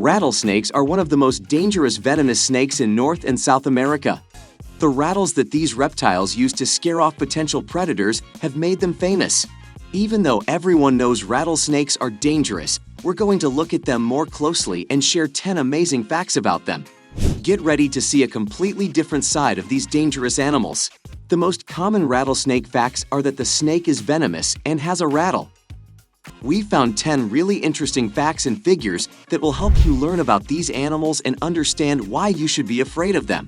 Rattlesnakes are one of the most dangerous venomous snakes in North and South America. The rattles that these reptiles use to scare off potential predators have made them famous. Even though everyone knows rattlesnakes are dangerous, we're going to look at them more closely and share 10 amazing facts about them. Get ready to see a completely different side of these dangerous animals. The most common rattlesnake facts are that the snake is venomous and has a rattle. We found 10 really interesting facts and figures that will help you learn about these animals and understand why you should be afraid of them.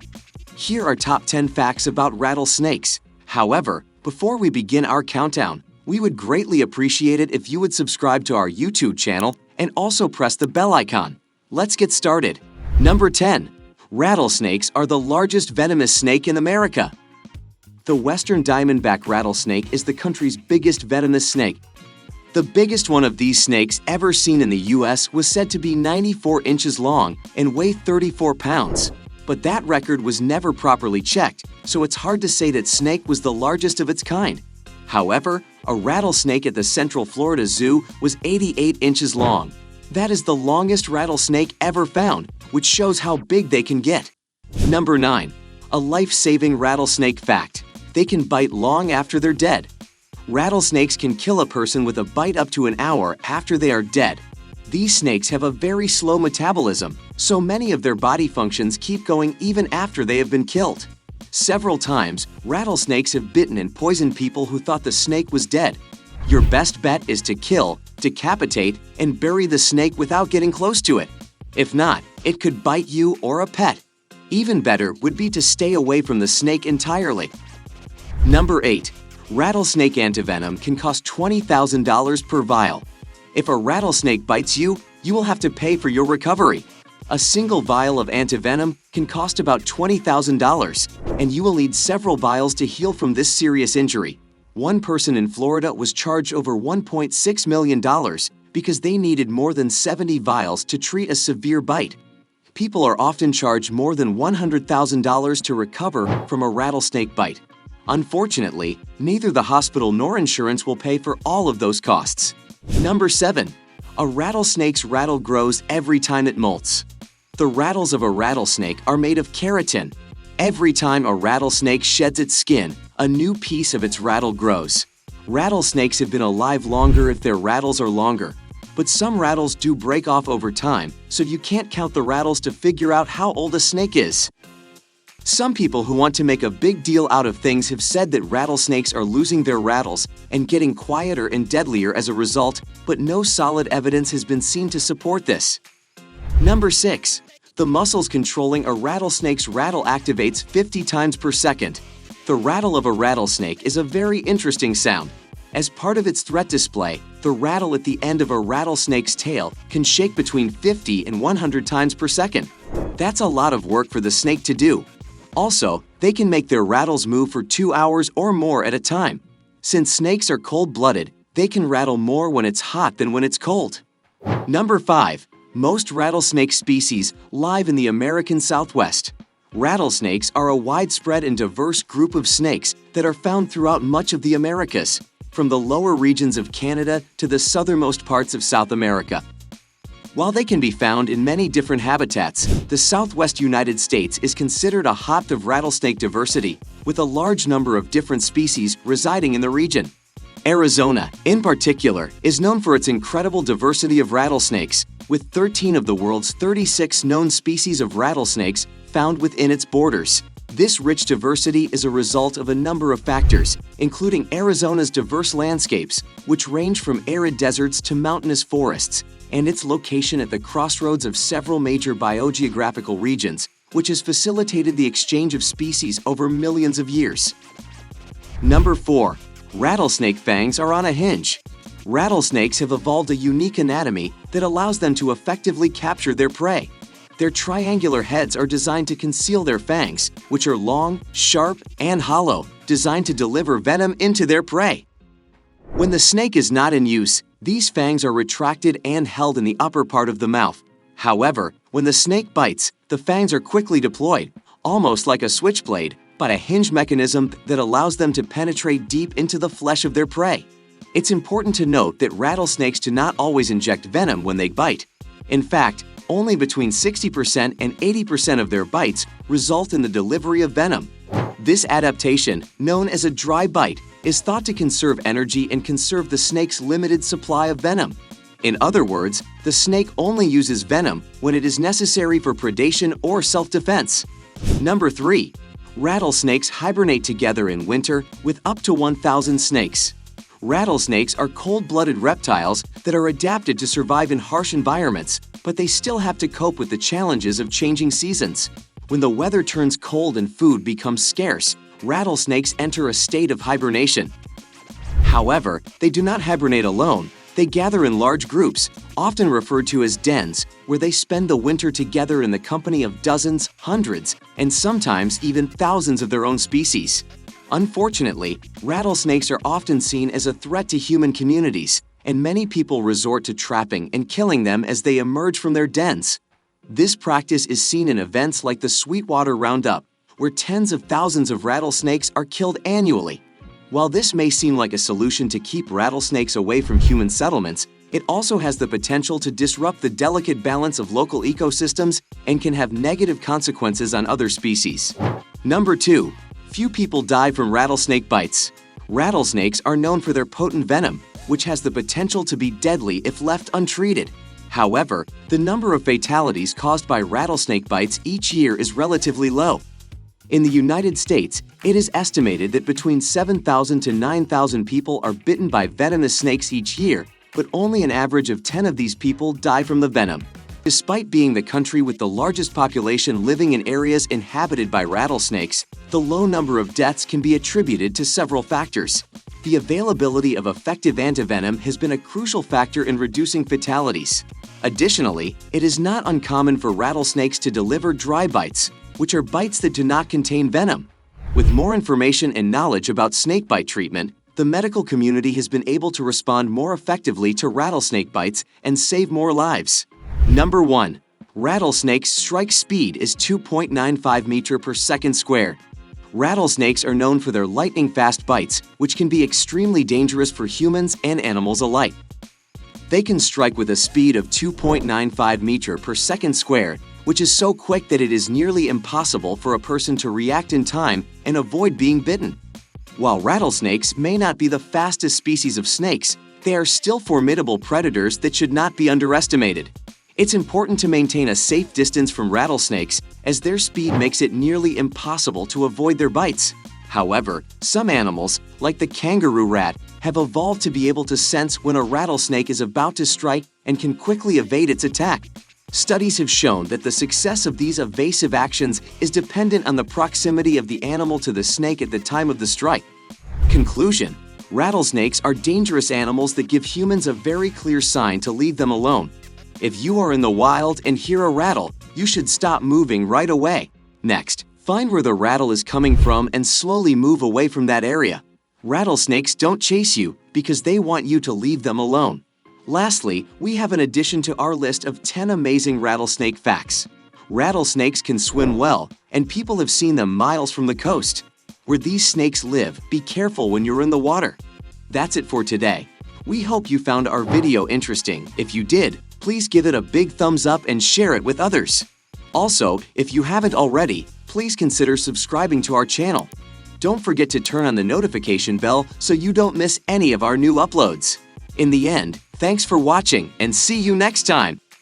Here are top 10 facts about rattlesnakes. However, before we begin our countdown, we would greatly appreciate it if you would subscribe to our YouTube channel and also press the bell icon. Let's get started. Number 10. Rattlesnakes are the largest venomous snake in America. The western diamondback rattlesnake is the country's biggest venomous snake. The biggest one of these snakes ever seen in the US was said to be 94 inches long and weigh 34 pounds. But that record was never properly checked, so it's hard to say that snake was the largest of its kind. However, a rattlesnake at the Central Florida Zoo was 88 inches long. That is the longest rattlesnake ever found, which shows how big they can get. Number 9. A life-saving rattlesnake fact. They can bite long after they're dead. Rattlesnakes can kill a person with a bite up to an hour after they are dead. These snakes have a very slow metabolism, so many of their body functions keep going even after they have been killed. Several times, rattlesnakes have bitten and poisoned people who thought the snake was dead. Your best bet is to kill, decapitate, and bury the snake without getting close to it. If not, it could bite you or a pet. Even better would be to stay away from the snake entirely. Number 8. Rattlesnake antivenom can cost $20,000 per vial. If a rattlesnake bites you, you will have to pay for your recovery. A single vial of antivenom can cost about $20,000, and you will need several vials to heal from this serious injury. One person in Florida was charged over $1.6 million because they needed more than 70 vials to treat a severe bite. People are often charged more than $100,000 to recover from a rattlesnake bite. Unfortunately, neither the hospital nor insurance will pay for all of those costs. Number 7. A rattlesnake's rattle grows every time it molts. The rattles of a rattlesnake are made of keratin. Every time a rattlesnake sheds its skin, a new piece of its rattle grows. Rattlesnakes have been alive longer if their rattles are longer, but some rattles do break off over time, so you can't count the rattles to figure out how old a snake is. Some people who want to make a big deal out of things have said that rattlesnakes are losing their rattles and getting quieter and deadlier as a result, but no solid evidence has been seen to support this. Number 6. The muscles controlling a rattlesnake's rattle activates 50 times per second. The rattle of a rattlesnake is a very interesting sound. As part of its threat display, the rattle at the end of a rattlesnake's tail can shake between 50 and 100 times per second. That's a lot of work for the snake to do. Also, they can make their rattles move for 2 hours or more at a time. Since snakes are cold-blooded, they can rattle more when it's hot than when it's cold. Number 5. Most rattlesnake species live in the American Southwest. Rattlesnakes are a widespread and diverse group of snakes that are found throughout much of the Americas, from the lower regions of Canada to the southernmost parts of South America. While they can be found in many different habitats, the Southwest United States is considered a hotbed of rattlesnake diversity, with a large number of different species residing in the region. Arizona, in particular, is known for its incredible diversity of rattlesnakes, with 13 of the world's 36 known species of rattlesnakes found within its borders. This rich diversity is a result of a number of factors, including Arizona's diverse landscapes, which range from arid deserts to mountainous forests, and its location at the crossroads of several major biogeographical regions, which has facilitated the exchange of species over millions of years. Number 4. Rattlesnake fangs are on a hinge. Rattlesnakes have evolved a unique anatomy that allows them to effectively capture their prey. Their triangular heads are designed to conceal their fangs, which are long, sharp, and hollow, designed to deliver venom into their prey. When the snake is not in use, these fangs are retracted and held in the upper part of the mouth. However, when the snake bites, the fangs are quickly deployed, almost like a switchblade, by a hinge mechanism that allows them to penetrate deep into the flesh of their prey. It's important to note that rattlesnakes do not always inject venom when they bite. In fact, only between 60% and 80% of their bites result in the delivery of venom. This adaptation, known as a dry bite, is thought to conserve energy and conserve the snake's limited supply of venom. In other words, the snake only uses venom when it is necessary for predation or self-defense. Number 3. Rattlesnakes hibernate together in winter with up to 1,000 snakes. Rattlesnakes are cold-blooded reptiles that are adapted to survive in harsh environments, but they still have to cope with the challenges of changing seasons. When the weather turns cold and food becomes scarce, rattlesnakes enter a state of hibernation. However, they do not hibernate alone. They gather in large groups, often referred to as dens, where they spend the winter together in the company of dozens, hundreds, and sometimes even thousands of their own species. Unfortunately, rattlesnakes are often seen as a threat to human communities, and many people resort to trapping and killing them as they emerge from their dens. This practice is seen in events like the Sweetwater Roundup, where tens of thousands of rattlesnakes are killed annually. While this may seem like a solution to keep rattlesnakes away from human settlements, it also has the potential to disrupt the delicate balance of local ecosystems and can have negative consequences on other species. Number 2. Few people die from rattlesnake bites. Rattlesnakes are known for their potent venom, which has the potential to be deadly if left untreated. However, the number of fatalities caused by rattlesnake bites each year is relatively low. In the United States, it is estimated that between 7,000 to 9,000 people are bitten by venomous snakes each year, but only an average of 10 of these people die from the venom. Despite being the country with the largest population living in areas inhabited by rattlesnakes, the low number of deaths can be attributed to several factors. The availability of effective antivenom has been a crucial factor in reducing fatalities. Additionally, it is not uncommon for rattlesnakes to deliver dry bites, which are bites that do not contain venom. With more information and knowledge about snakebite treatment, the medical community has been able to respond more effectively to rattlesnake bites and save more lives. Number 1. Rattlesnakes' strike speed is 2.95 meters per second squared. Rattlesnakes are known for their lightning-fast bites, which can be extremely dangerous for humans and animals alike. They can strike with a speed of 2.95 meters per second squared, which is so quick that it is nearly impossible for a person to react in time and avoid being bitten. While rattlesnakes may not be the fastest species of snakes, they are still formidable predators that should not be underestimated. It's important to maintain a safe distance from rattlesnakes, as their speed makes it nearly impossible to avoid their bites. However, some animals, like the kangaroo rat, have evolved to be able to sense when a rattlesnake is about to strike and can quickly evade its attack. Studies have shown that the success of these evasive actions is dependent on the proximity of the animal to the snake at the time of the strike. Conclusion: rattlesnakes are dangerous animals that give humans a very clear sign to leave them alone. If you are in the wild and hear a rattle, you should stop moving right away. Next, find where the rattle is coming from and slowly move away from that area. Rattlesnakes don't chase you because they want you to leave them alone. Lastly, we have an addition to our list of 10 amazing rattlesnake facts. Rattlesnakes can swim well, and people have seen them miles from the coast. Where these snakes live, be careful when you're in the water. That's it for today. We hope you found our video interesting. If you did, please give it a big thumbs up and share it with others. Also, if you haven't already, please consider subscribing to our channel. Don't forget to turn on the notification bell so you don't miss any of our new uploads. In the end, thanks for watching and see you next time!